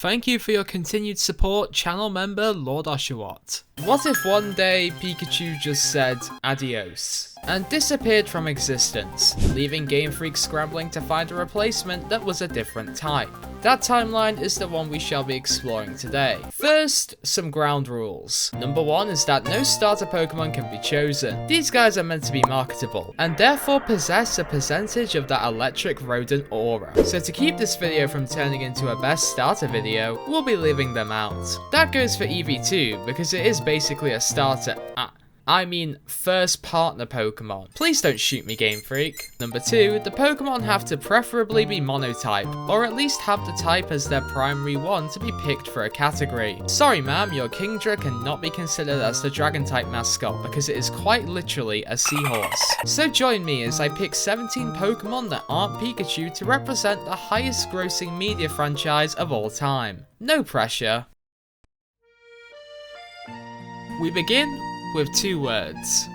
Thank you for your continued support, channel member Lord Oshawott. What if one day Pikachu just said adios and disappeared from existence, leaving Game Freak scrambling to find a replacement that was a different type? That timeline is the one we shall be exploring today. First, some ground rules. Number 1 is that no starter Pokemon can be chosen. These guys are meant to be marketable, and therefore possess a percentage of that electric rodent aura. So to keep this video from turning into a best starter video, we'll be leaving them out. That goes for Eevee too, because it is basically a starter. I mean, first partner Pokemon. Please don't shoot me, Game Freak. Number 2, the Pokemon have to preferably be monotype, or at least have the type as their primary one to be picked for a category. Sorry ma'am, your Kingdra cannot be considered as the Dragon type mascot because it is quite literally a seahorse. So join me as I pick 17 Pokemon that aren't Pikachu to represent the highest grossing media franchise of all time. No pressure. We begin with 2 words.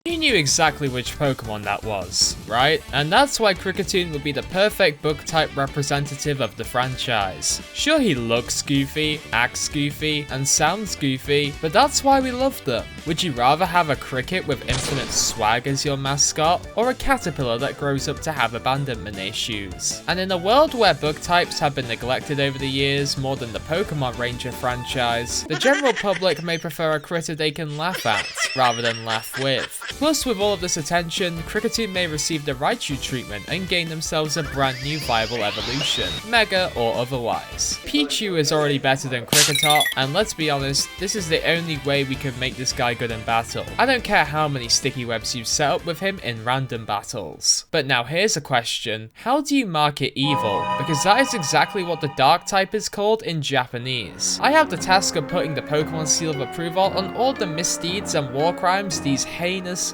You knew exactly which Pokemon that was, right? And that's why Kricketune would be the perfect book type representative of the franchise. Sure, he looks goofy, acts goofy, and sounds goofy, but that's why we love them. Would you rather have a cricket with infinite swag as your mascot, or a caterpillar that grows up to have abandonment issues? And in a world where book types have been neglected over the years more than the Pokemon Ranger franchise, the general public may prefer a critter they can laugh at, rather than laugh with. Plus, with all of this attention, Kricketune may receive the Raichu treatment and gain themselves a brand new viable evolution, mega or otherwise. Pichu is already better than Kricketot, and let's be honest, this is the only way we can make this guy good in battle. I don't care how many sticky webs you've set up with him in random battles. But now here's a question, how do you market evil? Because that is exactly what the dark type is called in Japanese. I have the task of putting the Pokemon seal of approval on all the misdeeds and war crimes these heinous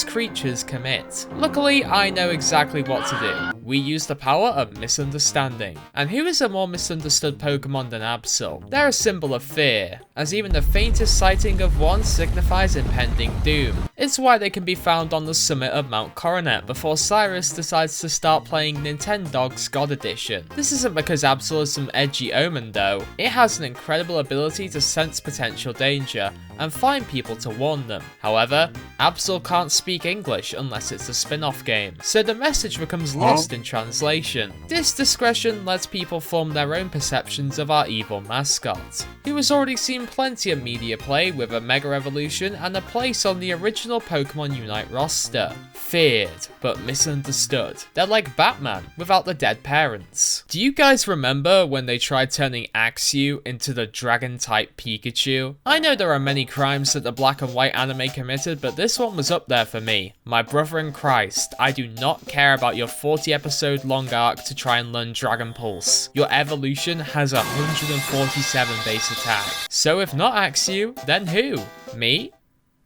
creatures commit. Luckily, I know exactly what to do. We use the power of misunderstanding. And who is a more misunderstood Pokemon than Absol? They're a symbol of fear, as even the faintest sighting of one signifies impending doom. It's why they can be found on the summit of Mount Coronet before Cyrus decides to start playing Nintendogs God Edition. This isn't because Absol is some edgy omen though. It has an incredible ability to sense potential danger and find people to warn them. However, Absol can't speak English unless it's a spin-off game, so the message becomes lost in translation. This discretion lets people form their own perceptions of our evil mascot, who has already seen plenty of media play with a Mega Evolution and a place on the original Pokemon Unite roster. Feared, but misunderstood. They're like Batman without the dead parents. Do you guys remember when they tried turning Axew into the Dragon-type Pikachu? I know there are many crimes that the black and white anime committed, but this one was up there for me. My brother in Christ, I do not care about your 40-episode long arc to try and learn Dragon Pulse. Your evolution has 147 base attack. So if not Axew, then who? Me?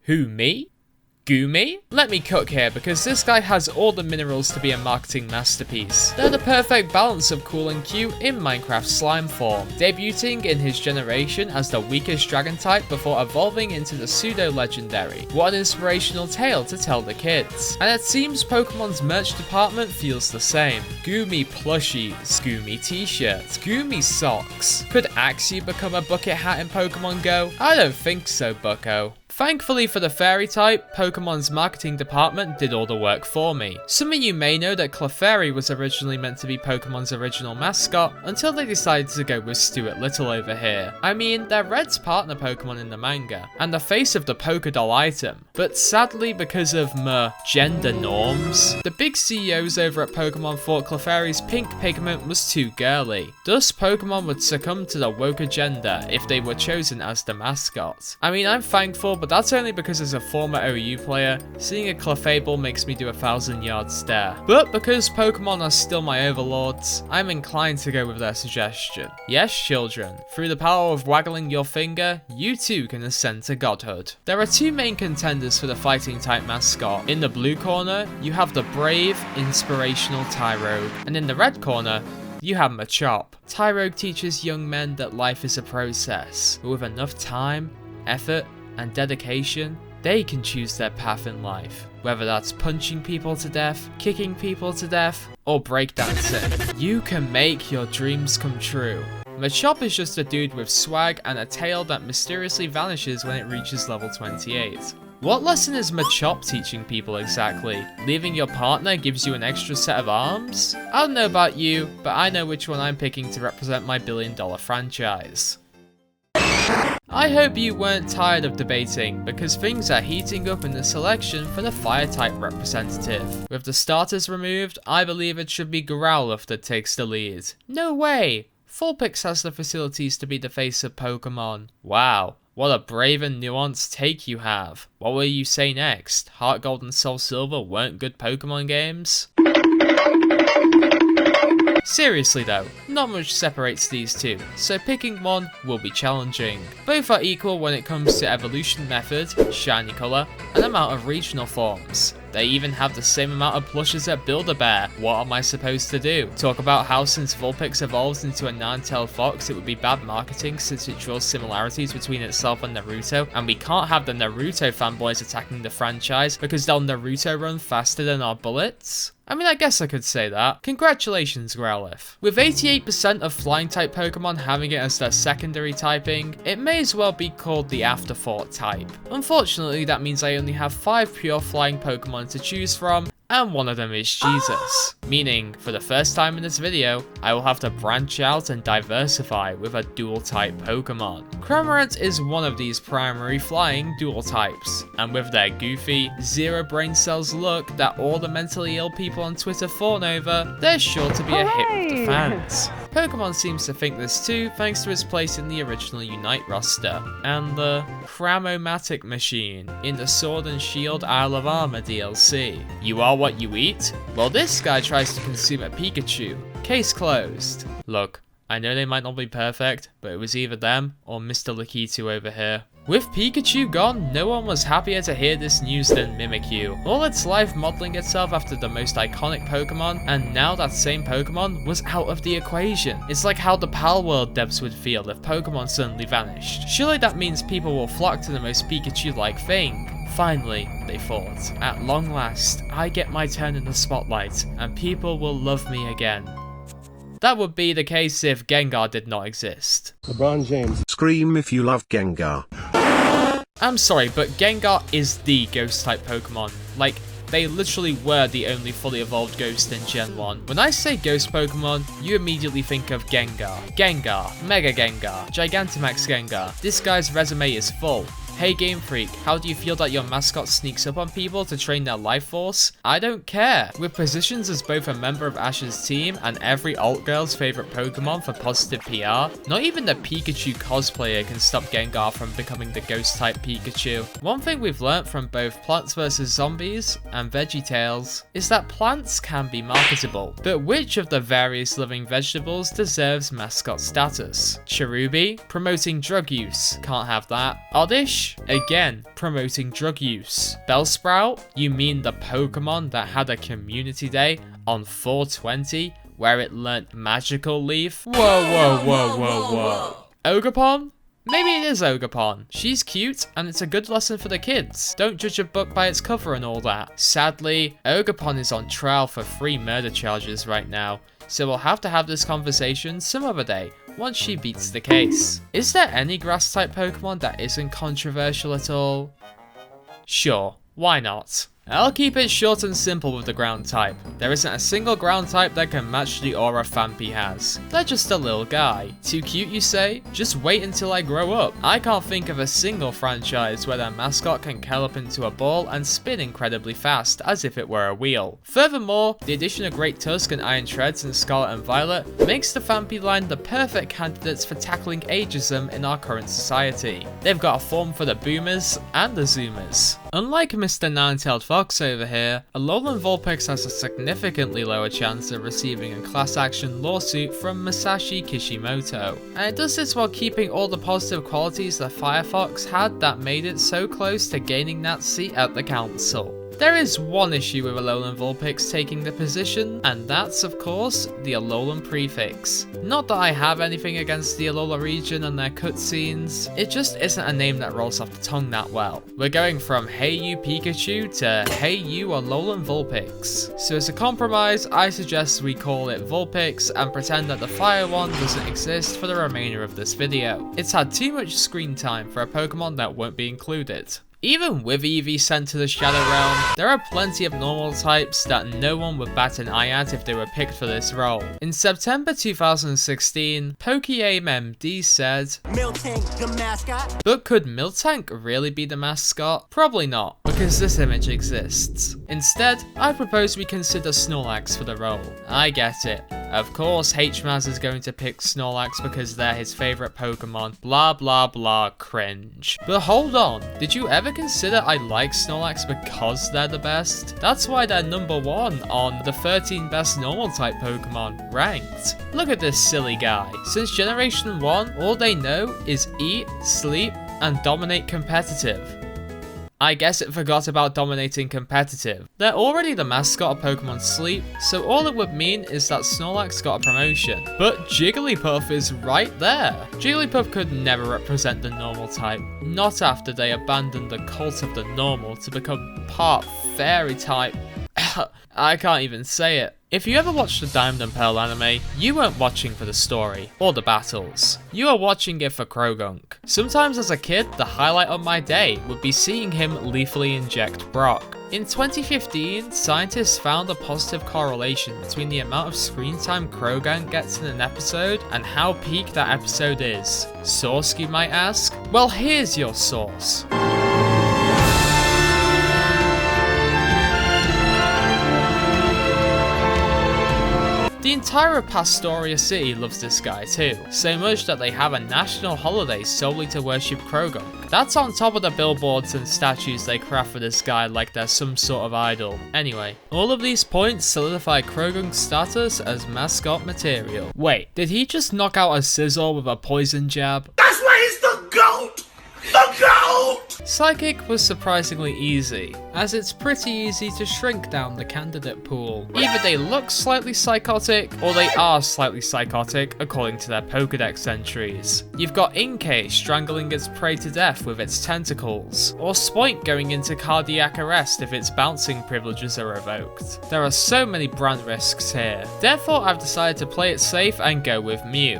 Who, me? Goomy? Let me cook here because this guy has all the minerals to be a marketing masterpiece. They're the perfect balance of cool and cute in Minecraft slime form, debuting in his generation as the weakest dragon type before evolving into the pseudo-legendary. What an inspirational tale to tell the kids. And it seems Pokemon's merch department feels the same. Goomy plushies, Goomy t-shirts, Goomy socks. Could Axew become a bucket hat in Pokemon Go? I don't think so, bucko. Thankfully for the fairy type, Pokemon's marketing department did all the work for me. Some of you may know that Clefairy was originally meant to be Pokemon's original mascot until they decided to go with Stuart Little over here. I mean, they're Red's partner Pokemon in the manga, and the face of the Pokédoll item. But sadly, because of gender norms, the big CEOs over at Pokemon thought Clefairy's pink pigment was too girly. Thus, Pokemon would succumb to the woke agenda if they were chosen as the mascot. I mean, I'm thankful, but that's only because as a former OU player, seeing a Clefable makes me do a 1,000-yard stare. But because Pokemon are still my overlords, I'm inclined to go with their suggestion. Yes, children, through the power of waggling your finger, you too can ascend to godhood. There are 2 main contenders for the fighting type mascot. In the blue corner, you have the brave, inspirational Tyrogue, and in the red corner, you have Machop. Tyrogue teaches young men that life is a process, but with enough time, effort, and dedication, they can choose their path in life, whether that's punching people to death, kicking people to death, or breakdancing. You can make your dreams come true. Machop is just a dude with swag and a tail that mysteriously vanishes when it reaches level 28. What lesson is Machop teaching people exactly? Leaving your partner gives you an extra set of arms? I don't know about you, but I know which one I'm picking to represent my billion-dollar franchise. I hope you weren't tired of debating, because things are heating up in the selection for the fire-type representative. With the starters removed, I believe it should be Growlithe that takes the lead. No way! Vulpix has the facilities to be the face of Pokemon. Wow, what a brave and nuanced take you have. What will you say next? Heart Gold and Soul Silver weren't good Pokemon games? Seriously though, not much separates these two, so picking one will be challenging. Both are equal when it comes to evolution method, shiny colour, and amount of regional forms. They even have the same amount of plushes at Build-A-Bear. What am I supposed to do? Talk about how since Vulpix evolves into a nine-tailed fox, it would be bad marketing since it draws similarities between itself and Naruto, and we can't have the Naruto fanboys attacking the franchise because they'll Naruto run faster than our bullets? I mean, I guess I could say that. Congratulations, Growlithe. With 88% of flying-type Pokemon having it as their secondary typing, it may as well be called the Afterthought type. Unfortunately, that means I only have 5 pure flying Pokemon to choose from, and one of them is Jesus. Meaning, for the first time in this video, I will have to branch out and diversify with a dual-type Pokemon. Cramorant is one of these primary flying dual types, and with their goofy, zero brain cells look that all the mentally ill people on Twitter fawn over, they're sure to be a hit with the fans. Pokemon seems to think this too, thanks to its place in the original Unite roster, and the Cramomatic machine in the Sword and Shield Isle of Armor DLC. You are what you eat? Well, this guy tries to consume a Pikachu. Case closed. Look, I know they might not be perfect, but it was either them or Mr. Lakitu over here. With Pikachu gone, no one was happier to hear this news than Mimikyu. All its life modeling itself after the most iconic Pokemon, and now that same Pokemon was out of the equation. It's like how the Pal World devs would feel if Pokemon suddenly vanished. Surely that means people will flock to the most Pikachu-like thing. Finally, they thought. At long last, I get my turn in the spotlight, and people will love me again. That would be the case if Gengar did not exist. LeBron James. Scream if you love Gengar. I'm sorry, but Gengar is the Ghost-type Pokemon. Like, they literally were the only fully evolved Ghost in Gen 1. When I say Ghost Pokemon, you immediately think of Gengar. Gengar, Mega Gengar, Gigantamax Gengar. This guy's resume is full. Hey Game Freak, how do you feel that your mascot sneaks up on people to train their life force? I don't care. With positions as both a member of Ash's team and every alt girl's favorite Pokemon for positive PR, not even the Pikachu cosplayer can stop Gengar from becoming the ghost-type Pikachu. One thing we've learnt from both Plants vs Zombies and VeggieTales is that plants can be marketable, but which of the various living vegetables deserves mascot status? Cherubi? Promoting drug use. Can't have that. Oddish? Again, promoting drug use. Bellsprout? You mean the Pokemon that had a community day on 420 where it learnt Magical Leaf? Whoa. Ogerpon? Maybe it is Ogerpon. She's cute, and it's a good lesson for the kids. Don't judge a book by its cover and all that. Sadly, Ogerpon is on trial for 3 murder charges right now, so we'll have to have this conversation some other day, once she beats the case. Is there any grass-type Pokemon that isn't controversial at all? Sure, why not? I'll keep it short and simple with the ground type. There isn't a single ground type that can match the aura Phanpy has. They're just a little guy. Too cute, you say? Just wait until I grow up. I can't think of a single franchise where their mascot can curl up into a ball and spin incredibly fast, as if it were a wheel. Furthermore, the addition of Great Tusk and Iron Treads in Scarlet and Violet makes the Phanpy line the perfect candidates for tackling ageism in our current society. They've got a form for the boomers and the zoomers. Unlike Mr. Nine-Tailed Fox over here, Alolan Vulpix has a significantly lower chance of receiving a class action lawsuit from Masashi Kishimoto, and it does this while keeping all the positive qualities that Firefox had that made it so close to gaining that seat at the council. There is one issue with Alolan Vulpix taking the position, and that's of course the Alolan prefix. Not that I have anything against the Alola region and their cutscenes, it just isn't a name that rolls off the tongue that well. We're going from Hey You Pikachu to Hey You Alolan Vulpix. So as a compromise, I suggest we call it Vulpix and pretend that the fire one doesn't exist for the remainder of this video. It's had too much screen time for a Pokemon that won't be included. Even with Eevee sent to the Shadow Realm, there are plenty of normal types that no one would bat an eye at if they were picked for this role. In September 2016, PokeAim MD said, Miltank, the mascot? but could Miltank really be the mascot? Probably not, because this image exists. Instead, I propose we consider Snorlax for the role. I get it. Of course, Hmaz is going to pick Snorlax because they're his favourite Pokemon, blah blah blah, cringe. But hold on, did you ever consider I like Snorlax because they're the best? That's why they're number 1 on the 13 best normal type Pokemon ranked. Look at this silly guy. Since Generation 1, all they know is eat, sleep, and dominate competitive. I guess it forgot about dominating competitive. They're already the mascot of Pokemon Sleep, so all it would mean is that Snorlax got a promotion. But Jigglypuff is right there. Jigglypuff could never represent the normal type, not after they abandoned the cult of the normal to become part fairy type. I can't even say it. If you ever watched the Diamond and Pearl anime, you weren't watching for the story or the battles. You were watching it for Krogunk. Sometimes as a kid, the highlight of my day would be seeing him lethally inject Brock. In 2015, scientists found a positive correlation between the amount of screen time Krogunk gets in an episode and how peak that episode is. Source, you might ask? Well, here's your source. The entire Pastoria City loves this guy too, so much that they have a national holiday solely to worship Krogunk. That's on top of the billboards and statues they craft for this guy like they're some sort of idol. Anyway, all of these points solidify Krogunk's status as mascot material. Wait, did he just knock out a Scizor with a poison jab? That's why he's the GOAT! The GOAT! Psychic was surprisingly easy, as it's pretty easy to shrink down the candidate pool. Either they look slightly psychotic, or they are slightly psychotic according to their Pokedex entries. You've got Inkay strangling its prey to death with its tentacles, or Spoink going into cardiac arrest if its bouncing privileges are revoked. There are so many brand risks here, therefore I've decided to play it safe and go with Mew.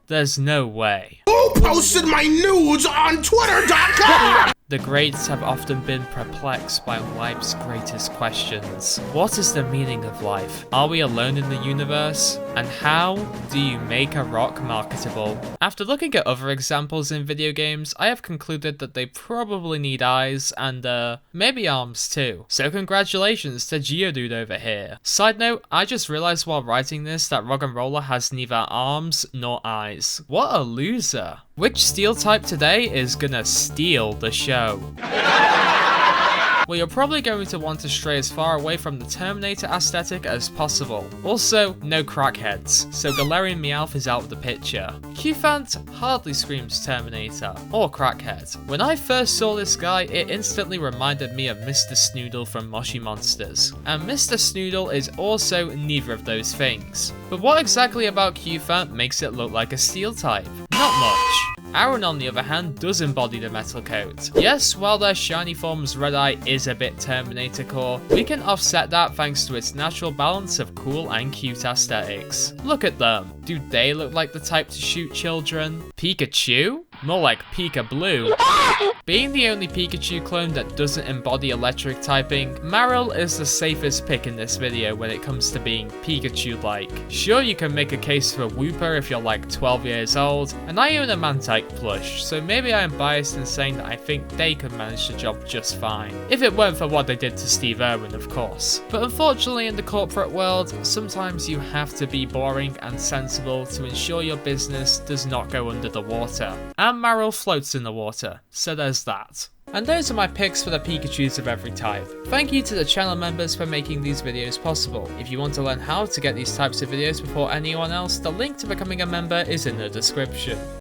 There's no way. Who posted my nudes on Twitter.com? The greats have often been perplexed by life's greatest questions. What is the meaning of life? Are we alone in the universe? And how do you make a rock marketable? After looking at other examples in video games, I have concluded that they probably need eyes and maybe arms too. So congratulations to Geodude over here. Side note, I just realized while writing this that Roggenrola has neither arms nor eyes. What a loser. Which steel type today is gonna steal the show? Well, you're probably going to want to stray as far away from the Terminator aesthetic as possible. Also, no crackheads, so Galarian Meowth is out of the picture. Cufant hardly screams Terminator or crackhead. When I first saw this guy, it instantly reminded me of Mr. Snoodle from Moshi Monsters. And Mr. Snoodle is also neither of those things. But what exactly about Cufant makes it look like a steel type? Not much. Aaron, on the other hand, does embody the metal coat. Yes, while their shiny form's red eye is a bit Terminator core, we can offset that thanks to its natural balance of cool and cute aesthetics. Look at them. Do they look like the type to shoot children? Pikachu? More like Pika Blue. Being the only Pikachu clone that doesn't embody electric typing, Marill is the safest pick in this video when it comes to being Pikachu-like. Sure, you can make a case for Wooper if you're like 12 years old, and I own a Mantike plush, so maybe I am biased in saying that I think they could manage the job just fine. If it weren't for what they did to Steve Irwin, of course. But unfortunately in the corporate world, sometimes you have to be boring and sensible to ensure your business does not go under the water. And Marill floats in the water, so there's that. And those are my picks for the Pikachus of every type. Thank you to the channel members for making these videos possible. If you want to learn how to get these types of videos before anyone else, the link to becoming a member is in the description.